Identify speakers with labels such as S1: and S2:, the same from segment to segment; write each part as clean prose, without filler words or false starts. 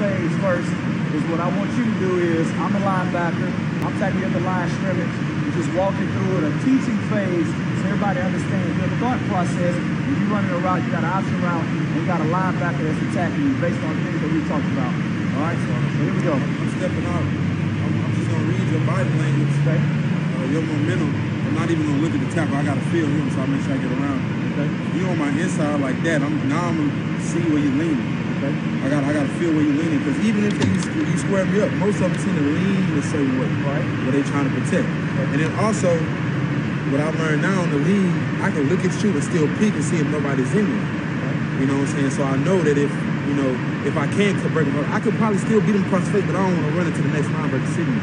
S1: phase first is what I want you to do is, I'm a linebacker, I'm taking you at the line of scrimmage, you're just walking through it, a teaching phase, so everybody understands your thought process. When you're running a route, you got an option route, and you got a linebacker that's attacking you based on things that we talked about. All right, so here we go.
S2: I'm stepping out. I'm just going to read your body language,
S1: okay.
S2: Your momentum. I'm not even going to look at the tackle. I got to feel him, so I make sure I get around.
S1: Okay.
S2: You on my inside like that, now I'm going to see where you're leaning.
S1: Okay.
S2: I got to feel where you're leaning, because even if you square me up, most of them tend to lean a certain way,
S1: right?
S2: Where they trying to protect. Okay. And then also, what I've learned now in the league, I can look at you and still peek and see if nobody's in there. Right. You know what I'm saying? So I know that if I can't break them up, I could probably still beat them across the face, but I don't want to run into the next linebacker sitting.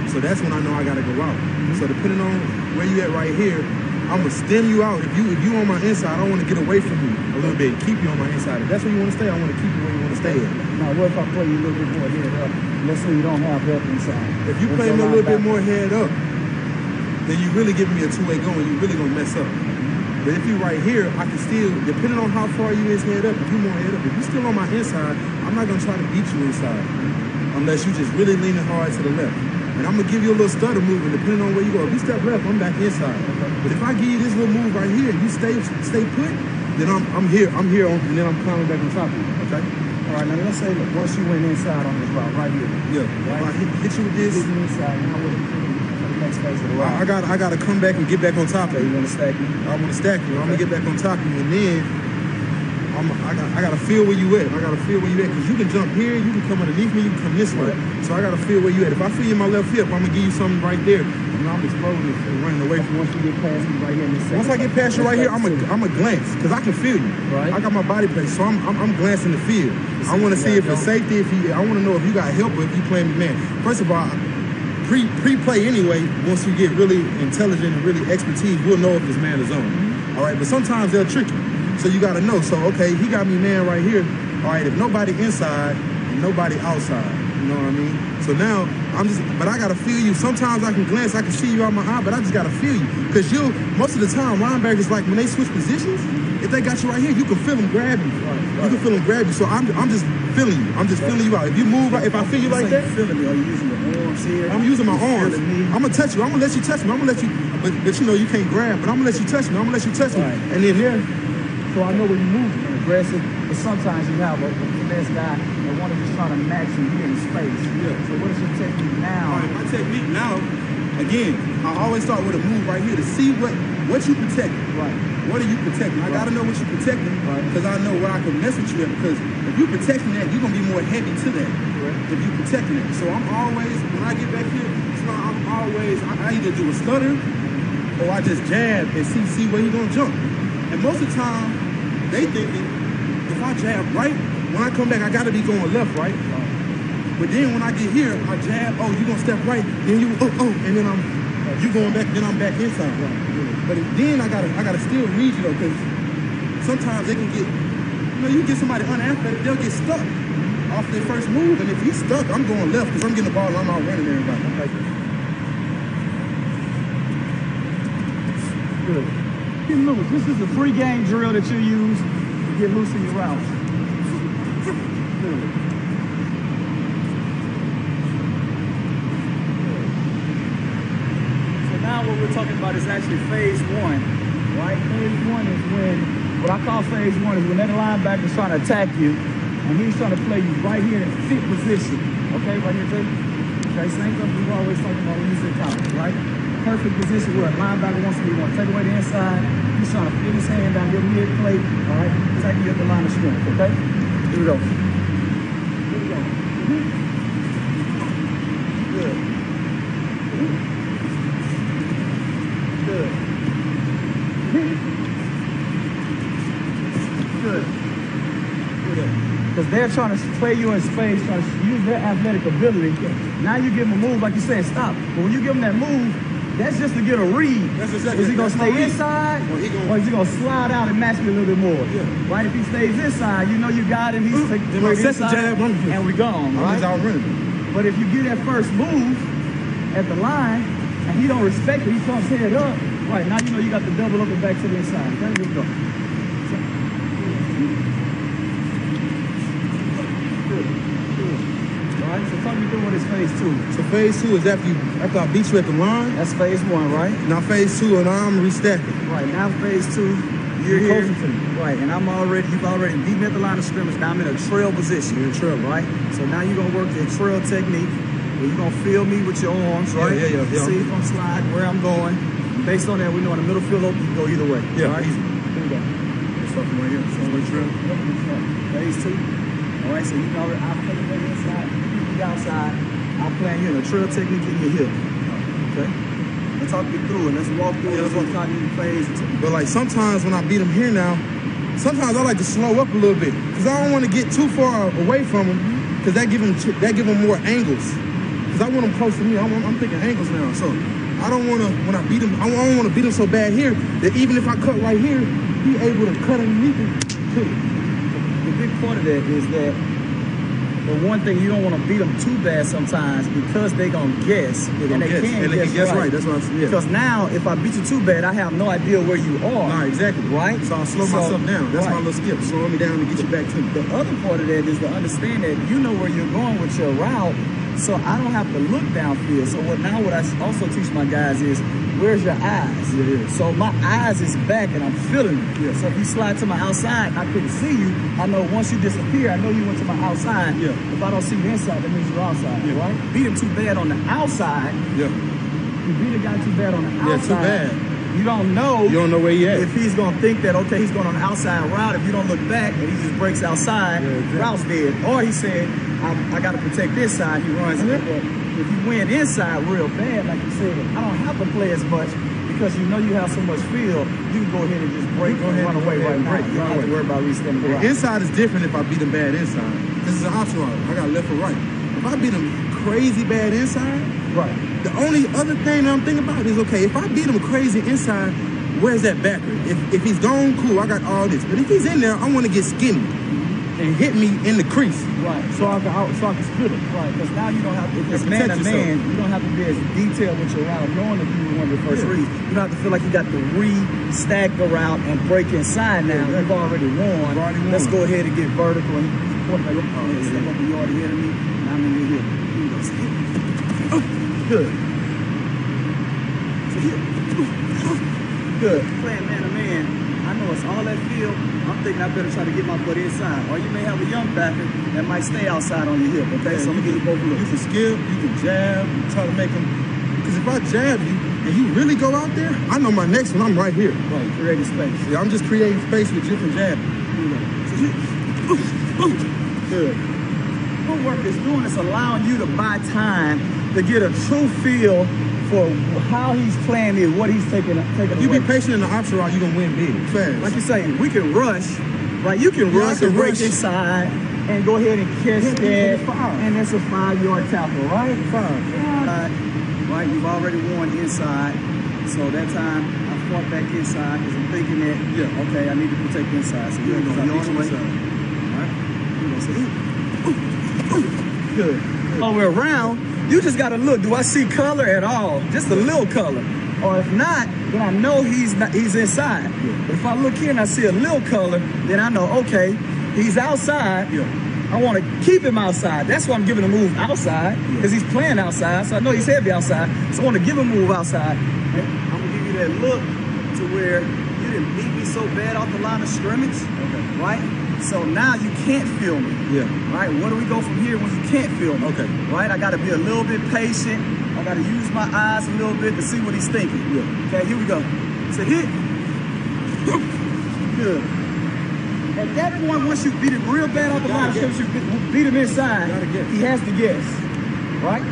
S2: So that's when I know I got to go out. So depending on where you at right here, I'm going to stem you out. If you on my inside, I don't want to get away from you a little bit. Keep you on my inside. If that's where you want to stay, I want to keep you where you want to stay at.
S1: Now, what if I play you a little bit more head up? Let's say you don't have help inside.
S2: If you play me a little bit more head up, then you really giving me a two-way going. You really going to mess up. But if you right here, I can still, depending on how far you is head up, if you more head up, if you still on my inside, I'm not going to try to beat you inside unless you just really leaning hard to the left. And I'm going to give you a little stutter move, and depending on where you go. If you step left, I'm back inside. But if I give you this little move right here, and you stay put, then I'm here, and then I'm climbing back on top of you, okay?
S1: All right, now let's say, look, once you went inside on this route, right here.
S2: Yeah, right? If I hit you with this.
S1: Hit you inside, now what the next phase of the route?
S2: I got to come back and get back on top of you.
S1: You want to stack me?
S2: I want to stack you. Okay. I'm going to get back on top of you, and then I got to feel where you at. I got to feel where you at, because you can jump here, you can come underneath me, you can come this way. So I got to feel where you at. If I feel you in my left hip, I'm going to give you something right there. And I'm exploding and running away from you.
S1: Once you get past me right here in this second.
S2: Once I get past you right here, I'm a glance, because I can feel you. Right. I got my body place, so I'm glancing the field. I want to see if it's safety, I want to know if you got help or if you playing me man. First of all, pre-play anyway, once you get really intelligent and really expertise, we'll know if this man is on. All right, but sometimes they'll trick you. So you got to know. So, okay, he got me man right here. All right, if nobody inside and nobody outside, you know what I mean? So now, but I got to feel you. Sometimes I can glance, I can see you out my eye, but I just got to feel you. Because most of the time, linebackers, like when they switch positions, if they got you right here, you can feel them grab you. You can feel them grab you. So I'm just feeling you. I'm just feeling you out. If you move right, if I feel you like that.
S1: Feeling me? Are you using your arms here?
S2: I'm using my arms. I'm going to touch you. I'm going to let you touch me. I'm going to let you, but you know, you can't grab, but I'm going to let you touch me. I'm going to let you touch me. And then there.
S1: So I know where you're moving, aggressive, but sometimes you have a finesse guy that want to just try to match you here in space.
S2: Yeah.
S1: So what is your technique now?
S2: All right, my technique now, again, I always start with a move right here to see what you protecting.
S1: Right.
S2: What are you protecting? I got to know what you're protecting, because I know where I can mess with you at. Because if you're protecting that, you're going to be more heavy to that. If you're protecting it. So I'm always, when I get back here, I either do a stutter or I just jab and see where he's going to jump. And most of the time, they thinking, if I jab right, when I come back, I gotta be going left, right? But then when I get here, I jab, oh, you gonna step right, then you, and then you going back, then I'm back inside. But then I gotta still read you though, because sometimes they can get, you get somebody unathletic, they'll get stuck off their first move, and if he's stuck, I'm going left, because I'm getting the ball, I'm out running everybody.
S1: Good. Get loose. This is a free game drill that you use to get loose in your routes. Good. So now what we're talking about is actually phase one, right? Phase one is when, what I call phase one is when that linebacker is trying to attack you, and he's trying to play you right here in fit position. Okay, right here, Jalen? Okay, same thing we've always talking about when he's in college, right? Perfect position where a linebacker wants to be. You want to take away the inside. He's trying to fit his hand down your mid plate. All right, taking you at the line of scrimmage. Okay, here we go. Here we go. Good. Good. Good. Because they're trying to play you in space, trying to use their athletic ability. Now you give them a move, like you said, stop. But when you give them that move, that's just to get a read. Is he going to stay inside, or is he going to slide out and match me a little bit more? Yeah. Right? If he stays inside, you know you got him. He's taking inside, and we gone, right? But if you get that first move at the line, and he don't respect it, he comes head up, right, now you know you got to double up and back to the inside. Okay, here we go. Good. Good. talk me through what is phase 2.
S2: So phase 2 is after I beat you at the line.
S1: That's phase 1, right?
S2: Now phase 2, and I'm restacking.
S1: Right, now phase 2, you're here. Right, and you've already beat me at the line of scrimmage. Now I'm in a trail position.
S2: You're in trail.
S1: Right? So now you're going to work the trail technique. Where you're going to feel me with your arms, right?
S2: Yeah.
S1: See if I'm sliding, where I'm going. Based on that, we know in the middle field open, you can go either way.
S2: Yeah,
S1: right?
S2: easy.
S1: Here we go.
S2: Let's start from right here. So we're trail.
S1: Phase 2. All right, so you know I'm taking the inside, you the outside. I'm playing you in a trail technique in your hip. Okay? Let's talk me through it. Let's walk through it. Let's walk through phase 2.
S2: But like sometimes when I beat him here now, sometimes I like to slow up a little bit because I don't want to get too far away from him because that give him more angles. Because I want him close to me. I'm thinking angles now. So I don't want to, when I beat him, I don't want to beat him so bad here that even if I cut right here, he able to cut underneath it.
S1: The big part of that is that the one thing you don't want to beat them too bad sometimes because they gonna guess and they can guess right.
S2: That's what I'm saying.
S1: Because now if I beat you too bad, I have no idea where you are.
S2: Nah, exactly.
S1: Right.
S2: So I'll slow myself down. That's my little skip. Slow me down to get you back to me.
S1: The other part of that is to understand that you know where you're going with your route, so I don't have to look downfield. So what I also teach my guys is where's your eyes?
S2: Yeah.
S1: So my eyes is back and I'm feeling it.
S2: Yeah.
S1: So if you slide to my outside, I couldn't see you. I know once you disappear, I know you went to my outside.
S2: Yeah.
S1: If I don't see you inside, that means you're outside.
S2: Yeah.
S1: Right? Beat him too bad on the outside.
S2: Yeah.
S1: You beat a guy too bad on the outside.
S2: Yeah, too bad.
S1: You don't know.
S2: You don't know where he at.
S1: If he's gonna think that okay, he's going on the outside route. If you don't look back and he just breaks outside, route's dead. Or he said, I got to protect this side. He runs. If you went inside real bad, like you said, I don't have to play as much because you know you have so much field. You can go ahead and just break and run away right now. You don't have to worry about restanding the route.
S2: Inside is different if I beat him bad inside. This is an optional. I got left or right. If I beat him crazy bad inside,
S1: right.
S2: The only other thing that I'm thinking about is, okay, if I beat him crazy inside, where's that backer? If he's gone, cool, I got all this. But if he's in there, I want to get skinny and hit me in the crease.
S1: Right. So I can split it. Right. Because now you don't have to, if it's man to man, you don't have to be as detailed with your route, knowing that you were one of the first reads. You don't have to feel like you got to re-stack the route and break inside now. You've already won. Let's go ahead and get vertical and step up and you already hit me. Now I'm in your hip. Good. Good. Playing man to man, I know it's all that field. I'm thinking I better try to get my butt inside. Or you may have a young backer that might stay outside on your hip. Okay, so I'm gonna get you both looks.
S2: You can skip, you can jab, you can try to make them. Because if I jab you and you really go out there, I know my next one, I'm right here.
S1: Right, creating space.
S2: Yeah, I'm just creating space with different jabbing.
S1: Good. Footwork is doing is allowing you to buy time to get a true feel for how he's playing it, what he's taking away.
S2: You be patient in the option route, you're going to win big, fast.
S1: Like you say, we can rush, right? You can rush and break inside and go ahead and catch that, and it's a 5-yard tackle, right? Right, you've already won inside, so that time I fought back inside because I'm thinking that, okay, I need to protect inside. So you're going to be on the way. All right? You're going to say, good. All the way around, you just gotta look. Do I see color at all? Just a little color. Or if not, then I know he's inside. But if I look here and I see a little color, then I know, okay, he's outside. I want to keep him outside. That's why I'm giving him a move outside, because he's playing outside. So I know he's heavy outside. So I want to give him a move outside. I'm gonna give you that look to where you didn't beat me so bad off the line of scrimmage, right? So now you can't feel me. Right? Where do we go from here when you can't feel me? Right? I got to be a little bit patient. I got to use my eyes a little bit to see what he's thinking. Okay, here we go. So hit. Good. At that point, once you beat him real bad off the line, you beat him inside, he has to guess. Right?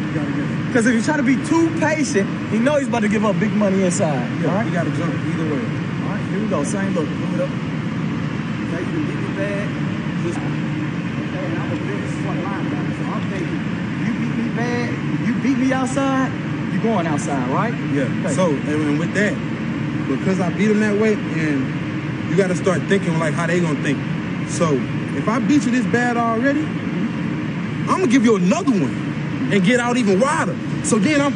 S1: Because if you try to be too patient, he knows he's about to give up big money inside. Right?
S2: You got to jump either way.
S1: All right, here we go. Same look. Move it up. Okay, you can beat me bad. Okay, and I'm a big front linebacker, so I'm thinking, you beat me bad, you beat me outside, you're going outside, right?
S2: Okay. So, and with that, because I beat him that way, and you got to start thinking like how they gonna think. So, if I beat you this bad already, I'm gonna give you another one and get out even wider. So then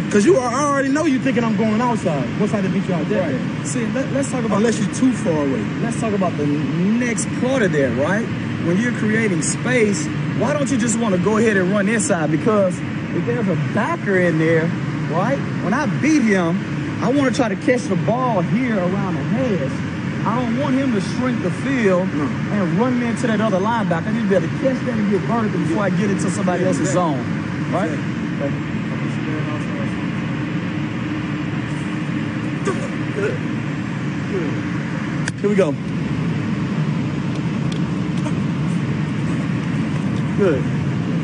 S2: because I already know you thinking I'm going outside. Once I beat you out there.
S1: Right. See, let's talk about...
S2: Unless you're too far away.
S1: Let's talk about the next part of that, right? when you're creating space, why don't you just want to go ahead and run inside? Because if there's a backer in there, right, when I beat him, I want to try to catch the ball here around the hash. I don't want him to shrink the field and run me into that other linebacker. I need to be able to catch that and get vertical before I get into somebody else's zone, right? Okay. Good. Here we go. Good.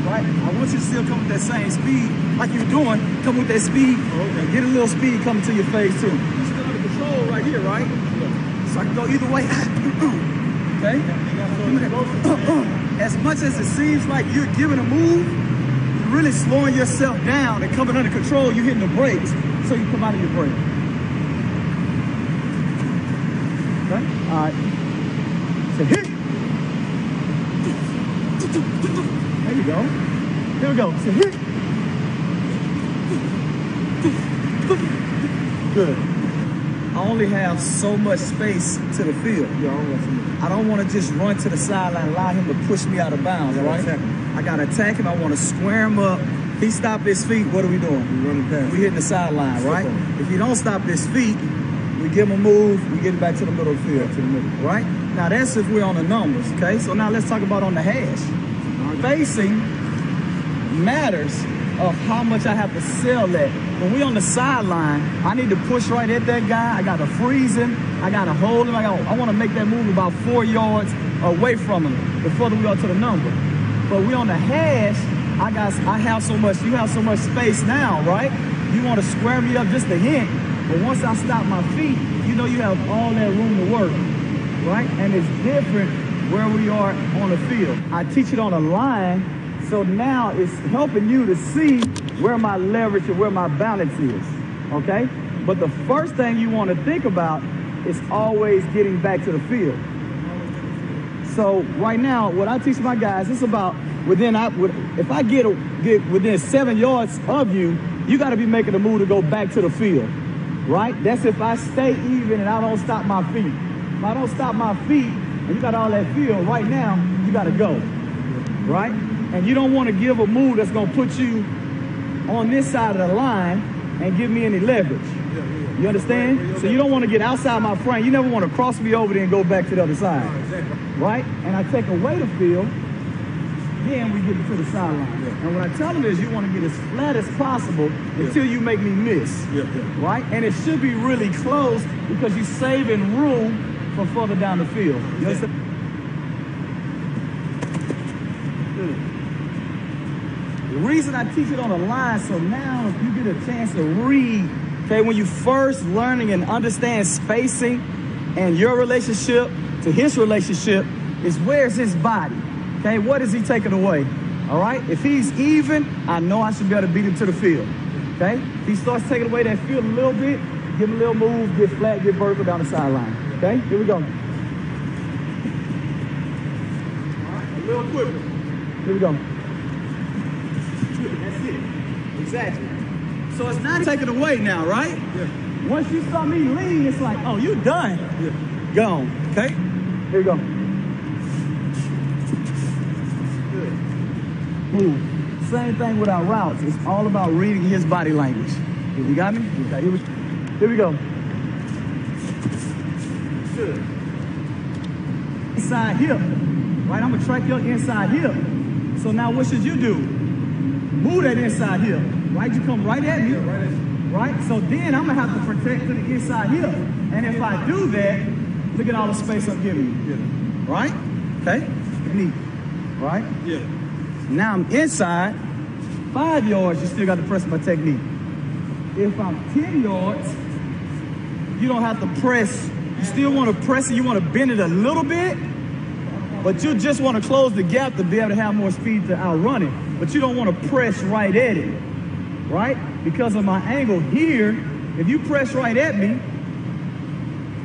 S1: Right? I want you to still come with that same speed like you're doing. Come with that speed. And get a little speed coming to your face too. You're still under control right here, right? So I can go either way. Okay? As much as it seems like you're giving a move, you're really slowing yourself down and coming under control. You're hitting the brakes so you come out of your brake. Okay? All right. So hit. There you go. Here we go. So hit. Good. I only have so much space to the field. I don't want to just run to the sideline, allow him to push me out of bounds, all right? I got to attack him. I want to square him up. If he stops his feet, what are we doing? We're running past. We're hitting the sideline, right? If he don't stop his feet, we give him a move, we get him back to the middle of the field, right? Now that's if we're on the numbers, okay? So now let's talk about on the hash. Facing matters of how much I have to sell that. When we on the sideline, I need to push right at that guy. I got to freeze him. I got to hold him. I want to make that move about 4 yards away from him the further we are to the number. But we on the hash, I have so much, you have so much space now, right? You want to square me up just a hint, but once I stop my feet, you know you have all that room to work, right? And it's different where we are on the field. I teach it on a line, so now it's helping you to see where my leverage and where my balance is, okay? But the first thing you want to think about is always getting back to the field. So right now, what I teach my guys, it's about if I get within 7 yards of you, you got to be making a move to go back to the field, right? That's if I stay even and I don't stop my feet. If I don't stop my feet and you got all that field, right now, you got to go, right? And you don't want to give a move that's going to put you on this side of the line and give me any leverage. You understand? So you don't want to get outside my frame. You never want to cross me over there and go back to the other side, right? And I take away the field, then we get to the sideline. And what I tell them is you want to get as flat as possible until you make me miss, right? And it should be really close because you're saving room for further down the field. You understand? The reason I teach it on the line, so now if you get a chance to read, okay, when you first learning and understand spacing and your relationship to his relationship is where's his body, okay? What is he taking away, all right? If he's even, I know I should be able to beat him to the field, okay? If he starts taking away that field a little bit, give him a little move, get flat, get vertical down the sideline, okay? Here we go. All right, a little quicker. Here we go. That's it. Exactly. So it's not taken away now, right? Yeah. Once you saw me lean, it's like, oh, you done. Yeah. Gone. Okay? Here we go. Good. Move. Same thing with our routes. It's all about reading his body language. You got me? Okay. Here we go. Good. Inside hip. Right? I'm going to track your inside hip. So now what should you do? Move that inside hip. Right? You come right at me. Right? So then I'm going to have to protect to the inside hip. And if I do that, look at all the space I'm giving you. Right? Okay? Neat. Right? Yeah. Now I'm inside. 5 yards, you still got to press my technique. If I'm 10 yards, you don't have to press. You still want to press it. You want to bend it a little bit. But you just want to close the gap to be able to have more speed to outrun it. But you don't want to press right at it. Right? Because of my angle here, if you press right at me,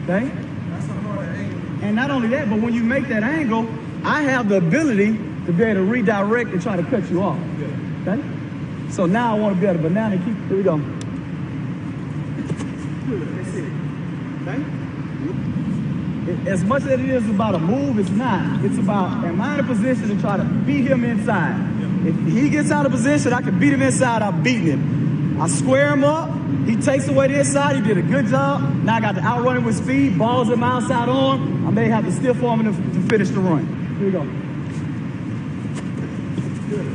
S1: okay? That's a hard angle. And not only that, but when you make that angle, I have the ability to be able to redirect and try to cut you off. Okay? So now I want to be able to banana keep. Here we go. Good. That's it. Okay? as much as it is about a move, it's not. It's about, am I in a position to try to beat him inside? If he gets out of position, I can beat him inside, I'm beating him. I square him up, he takes away the inside, he did a good job. Now I got to outrun him with speed, balls in my outside arm. I may have to stiff arm him to finish the run. Here we go. Good.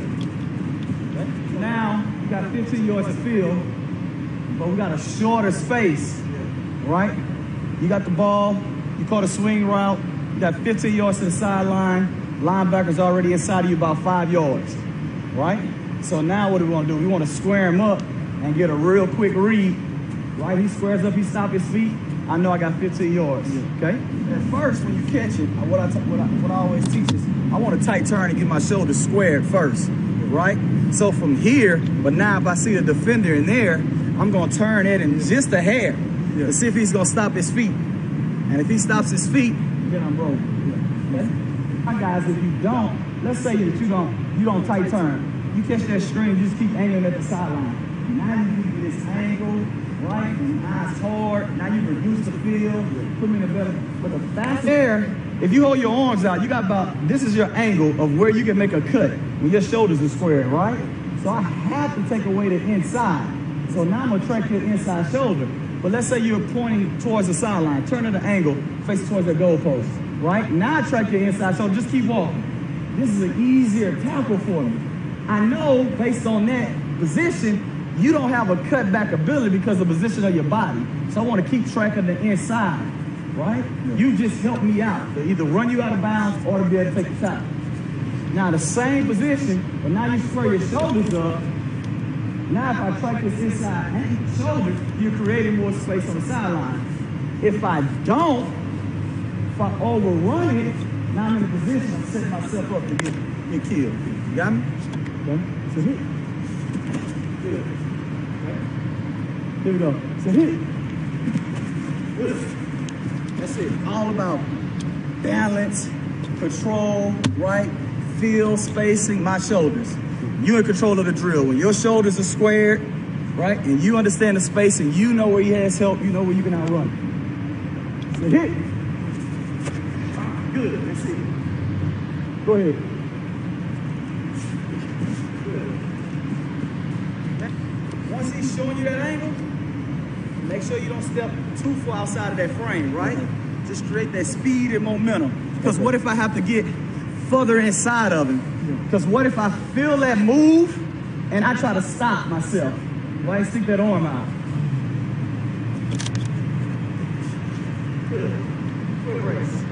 S1: Now, we got 15 yards to field, but we got a shorter space, right? You got the ball, you caught a swing route, you got 15 yards to the sideline, linebacker's already inside of you about 5 yards, right? So now what do we want to do? We want to square him up and get a real quick read, right? He squares up, he stops his feet. I know I got 15 yards, okay? At first, when you catch it, what I always teach is I want a tight turn and get my shoulders squared first, right? So from here, but now if I see the defender in there, I'm going to turn it in just a hair to see if he's going to stop his feet. And if he stops his feet, then I'm rolling. Okay? My guys, if you don't, let's say that you don't tight turn. You catch that string, you just keep angling at the sideline. Now you get this angle, right? And now it's hard. Now you reduce the field, put me in a better. But the faster there, if you hold your arms out, you got about, this is your angle of where you can make a cut when your shoulders are squared, right? So I have to take away the inside. So now I'm gonna track your inside shoulder. But let's say you're pointing towards the sideline, turn at the angle, facing towards the goalpost, right? Now I track your inside shoulder, just keep walking. This is an easier tackle for me. I know based on that position, you don't have a cutback ability because of the position of your body. So I want to keep track of the inside, right? You just help me out to either run you out of bounds or to be able to take the tackle. Now the same position, but now you square your shoulders up. Now if I track this inside shoulder, you're creating more space on the sideline. If I don't, if I overrun it, now I'm in a position, I'm setting myself up to get killed. You got me? Okay. So hit. Good. Okay. Here we go. So hit. Good. That's it. All about balance, control, right? Feel, spacing, my shoulders. You're in control of the drill. When your shoulders are squared, right, and you understand the space and you know where he has help, you know where you can outrun. So hit. Good. That's it. Go ahead. Good. Once he's showing you that angle, make sure you don't step too far outside of that frame, right? Just create that speed and momentum. Because what if I have to get further inside of him? Because what if I feel that move and I try to stop myself? Right? Stick that arm out. Good. Good race.